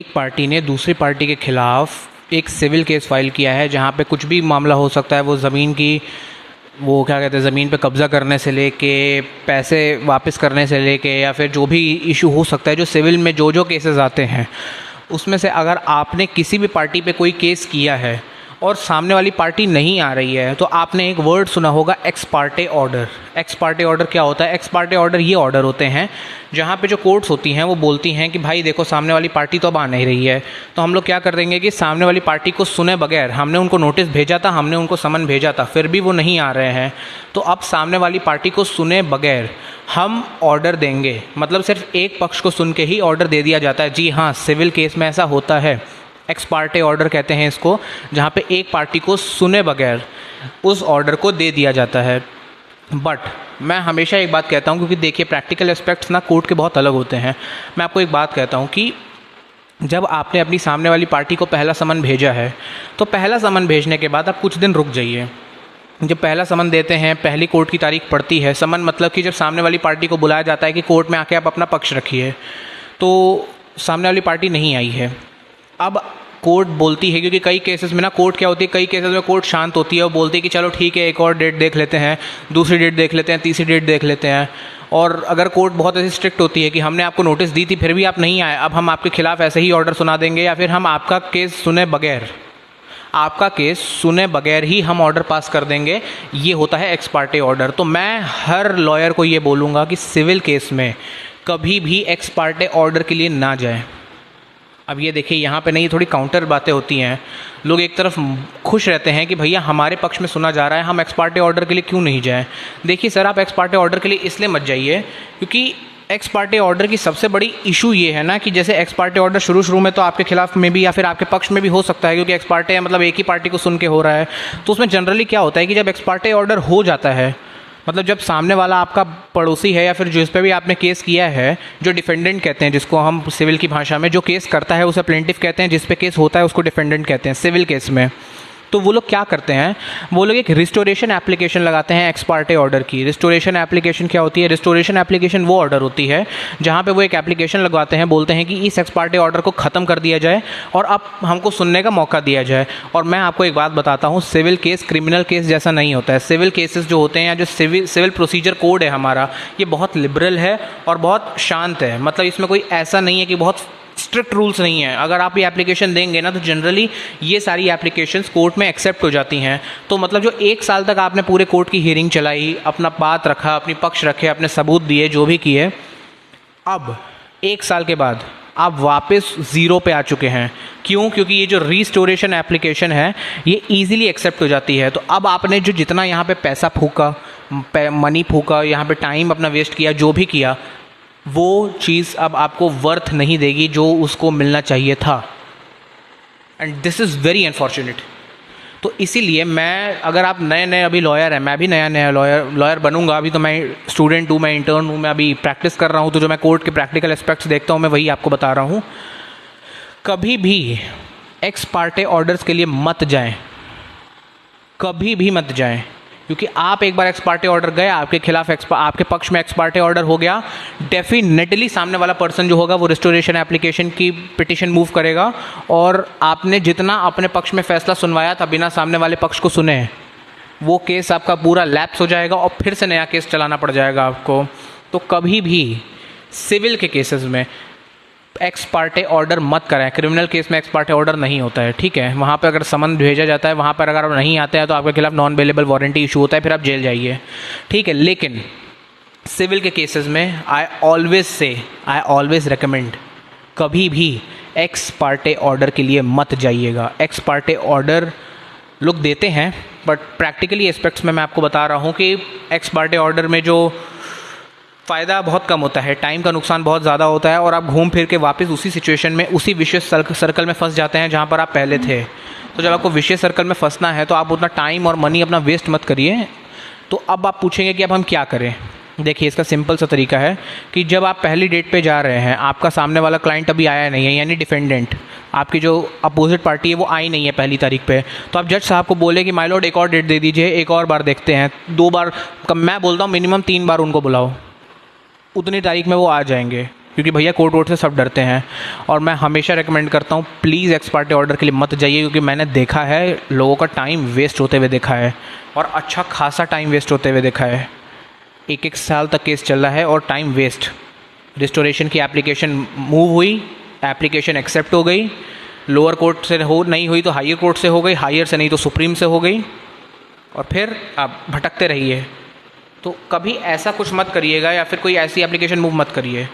एक पार्टी ने दूसरी पार्टी के खिलाफ एक सिविल केस फाइल किया है जहाँ पे कुछ भी मामला हो सकता है। वो ज़मीन की वो क्या कहते हैं, ज़मीन पे कब्ज़ा करने से लेके पैसे वापस करने से लेके या फिर जो भी इशू हो सकता है, जो सिविल में जो जो केसेस आते हैं उसमें से अगर आपने किसी भी पार्टी पे कोई केस किया है और सामने वाली पार्टी नहीं आ रही है तो आपने एक वर्ड सुना होगा, x Partey order. X Partey order क्या होता है? एक्स पार्टे ऑर्डर ये ऑर्डर होते हैं जहाँ पे जो कोर्ट्स होती हैं वो बोलती हैं कि भाई देखो, सामने वाली पार्टी तो अब आ नहीं रही है, तो हम लोग क्या कर देंगे कि सामने वाली पार्टी को सुने बगैर, हमने उनको नोटिस भेजा था, हमने उनको समन भेजा था, फिर भी वो नहीं आ रहे हैं, तो अब सामने वाली पार्टी को सुने बगैर हम ऑर्डर देंगे। मतलब सिर्फ एक पक्ष को सुन के ही ऑर्डर दे दिया जाता है। जी हाँ, सिविल केस में ऐसा होता है। एक्स पार्टे ऑर्डर कहते हैं इसको, जहाँ पे एक पार्टी को सुने बगैर उस ऑर्डर को दे दिया जाता है। बट मैं हमेशा एक बात कहता हूँ, क्योंकि देखिए प्रैक्टिकल एस्पेक्ट्स ना कोर्ट के बहुत अलग होते हैं। मैं आपको एक बात कहता हूँ कि जब आपने अपनी सामने वाली पार्टी को पहला समन भेजा है तो पहला समन भेजने के बाद आप कुछ दिन रुक जाइए। जब पहला समन देते हैं, पहली कोर्ट की तारीख पड़ती है, समन मतलब कि जब सामने वाली पार्टी को बुलाया जाता है कि कोर्ट में आके आप अपना पक्ष रखिए, तो सामने वाली पार्टी नहीं आई है। अब कोर्ट बोलती है, क्योंकि कई केसेस में ना कोर्ट क्या होती है, कई केसेस में कोर्ट शांत होती है, वो बोलती है कि चलो ठीक है, एक और डेट देख लेते हैं, दूसरी डेट देख लेते हैं, तीसरी डेट देख लेते हैं। और अगर कोर्ट बहुत ऐसी स्ट्रिक्ट होती है कि हमने आपको नोटिस दी थी फिर भी आप नहीं आए, अब हम आपके खिलाफ ऐसे ही ऑर्डर सुना देंगे, या फिर हम आपका केस सुने बगैर ही हम ऑर्डर पास कर देंगे। ये होता है एक्स पार्टे ऑर्डर। तो मैं हर लॉयर को ये बोलूँगा कि सिविल केस में कभी भी एक्स पार्टे ऑर्डर के लिए ना जाए। अब ये देखिए, यहाँ पे नहीं, थोड़ी काउंटर बातें होती हैं। लोग एक तरफ खुश रहते हैं कि भैया हमारे पक्ष में सुना जा रहा है, हम एक्स पार्टे ऑर्डर के लिए क्यों नहीं जाएं। देखिए सर, आप एक्स पार्टे ऑर्डर के लिए इसलिए मत जाइए क्योंकि एक्स पार्टे ऑर्डर की सबसे बड़ी इशू ये है ना कि जैसे एक्स पार्टे ऑर्डर शुरू में तो आपके खिलाफ में भी या फिर आपके पक्ष में भी हो सकता है, क्योंकि एक्स पार्टे मतलब एक ही पार्टी को सुन के हो रहा है। तो उसमें जनरली क्या होता है कि जब एक्स पार्टे ऑर्डर हो जाता है, मतलब जब सामने वाला आपका पड़ोसी है या फिर जिस पे भी आपने केस किया है, जो डिफेंडेंट कहते हैं, जिसको हम सिविल की भाषा में जो केस करता है उसे प्लेंटिफ कहते हैं, जिस पे केस होता है उसको डिफेंडेंट कहते हैं सिविल केस में। तो वो लोग क्या करते हैं, वो लोग एक रिस्टोरेशन एप्लीकेशन लगाते हैं एक्स पार्टे ऑर्डर की। रिस्टोरेशन एप्लीकेशन क्या होती है? रिस्टोरेशन एप्लीकेशन वो ऑर्डर होती है जहाँ पे वो एक एप्लीकेशन लगवाते हैं, बोलते हैं कि इस एक्स पार्टे ऑर्डर को ख़त्म कर दिया जाए और अब हमको सुनने का मौका दिया जाए। और मैं आपको एक बात बताता हूँ, सिविल केस क्रिमिनल केस जैसा नहीं होता है। सिविल केसेस जो होते हैं या जो सिविल प्रोसीजर कोड है हमारा, ये बहुत लिबरल है और बहुत शांत है। मतलब इसमें कोई ऐसा नहीं है कि बहुत स्ट्रिक्ट रूल्स नहीं है। अगर आप ये एप्लीकेशन देंगे ना तो जनरली ये सारी एप्लीकेशंस कोर्ट में एक्सेप्ट हो जाती हैं। तो मतलब जो एक साल तक आपने पूरे कोर्ट की हियरिंग चलाई, अपना बात रखा, अपनी पक्ष रखे, अपने सबूत दिए, जो भी किए, अब एक साल के बाद आप वापस ज़ीरो पे आ चुके हैं। क्यों? क्योंकि ये जो रिस्टोरेशन एप्लीकेशन है ये ईजिली एक्सेप्ट हो जाती है। तो अब आपने जो जितना यहाँ पे पैसा फूका, मनी फूका, यहाँ पे टाइम अपना वेस्ट किया, जो भी किया, वो चीज़ अब आपको वर्थ नहीं देगी जो उसको मिलना चाहिए था। And this is very unfortunate. तो इसीलिए मैं, अगर आप नए अभी लॉयर हैं, मैं भी नया लॉयर बनूंगा, अभी तो मैं स्टूडेंट हूँ, मैं इंटर्न हूँ, मैं अभी प्रैक्टिस कर रहा हूँ, तो जो मैं कोर्ट के प्रैक्टिकल एस्पेक्ट्स देखता हूँ मैं वही आपको बता रहा हूँ। कभी भी एक्स पार्टे ऑर्डर्स के लिए मत जाएं, कभी भी मत जाएं, क्योंकि आप एक बार एक्स पार्टे ऑर्डर गए, आपके खिलाफ आपके पक्ष में एक्स पार्टे ऑर्डर हो गया, डेफिनेटली सामने वाला पर्सन जो होगा वो रिस्टोरेशन एप्लीकेशन की पिटीशन मूव करेगा और आपने जितना अपने पक्ष में फैसला सुनवाया था बिना सामने वाले पक्ष को सुने, वो केस आपका पूरा लैप्स हो जाएगा और फिर से नया केस चलाना पड़ जाएगा आपको। तो कभी भी सिविल के केसेस में एक्स पार्टे ऑर्डर मत कराएं। क्रिमिनल केस में एक्स पार्टे ऑर्डर नहीं होता है, ठीक है। वहाँ पर अगर समन भेजा जाता है, वहाँ पर अगर आप नहीं आते हैं तो आपके खिलाफ नॉन बेलेबल वारंटी इशू होता है, फिर आप जेल जाइए, ठीक है। लेकिन सिविल के केसेस में आई ऑलवेज रिकमेंड, कभी भी एक्स पार्टे ऑर्डर के लिए मत जाइएगा। एक्स पार्टे ऑर्डर लोग देते हैं, बट प्रैक्टिकली एस्पेक्ट्स में मैं आपको बता रहा हूँ कि एक्स पार्टे ऑर्डर में जो फ़ायदा बहुत कम होता है, टाइम का नुकसान बहुत ज़्यादा होता है और आप घूम फिर के वापस उसी सिचुएशन में, उसी विशेष सर्कल में फंस जाते हैं जहाँ पर आप पहले थे। तो जब आपको विशेष सर्कल में फंसना है तो आप उतना टाइम और मनी अपना वेस्ट मत करिए। तो अब आप पूछेंगे कि अब हम क्या करें। देखिए, इसका सिंपल सा तरीका है कि जब आप पहली डेट पे जा रहे हैं, आपका सामने वाला क्लाइंट अभी आया नहीं है, यानी डिफेंडेंट, आपकी जो अपोजिट पार्टी है वो आई नहीं है पहली तारीख पे, तो आप जज साहब को बोले कि माय लॉर्ड एक और डेट दे दीजिए, एक और बार देखते हैं, 2 बार, मैं बोलता हूँ मिनिमम 3 बार उनको बुलाओ, उतनी तारीख में वो आ जाएंगे। क्योंकि भैया कोर्ट वोर्ट से सब डरते हैं। और मैं हमेशा रेकमेंड करता हूँ प्लीज़ एक्स पार्टे ऑर्डर के लिए मत जाइए, क्योंकि मैंने देखा है लोगों का टाइम वेस्ट होते हुए देखा है, और अच्छा खासा टाइम वेस्ट होते हुए देखा है। 1-1 साल तक केस चल रहा है और टाइम वेस्ट। रिस्टोरेशन की एप्लीकेशन मूव हुई, एप्लीकेशन एक्सेप्ट हो गई, लोअर कोर्ट से हो नहीं हुई तो हायर कोर्ट से हो गई, हायर से नहीं तो सुप्रीम से हो गई, और फिर आप भटकते रहिए। तो कभी ऐसा कुछ मत करिएगा, या फिर कोई ऐसी एप्लीकेशन मूव मत करिए।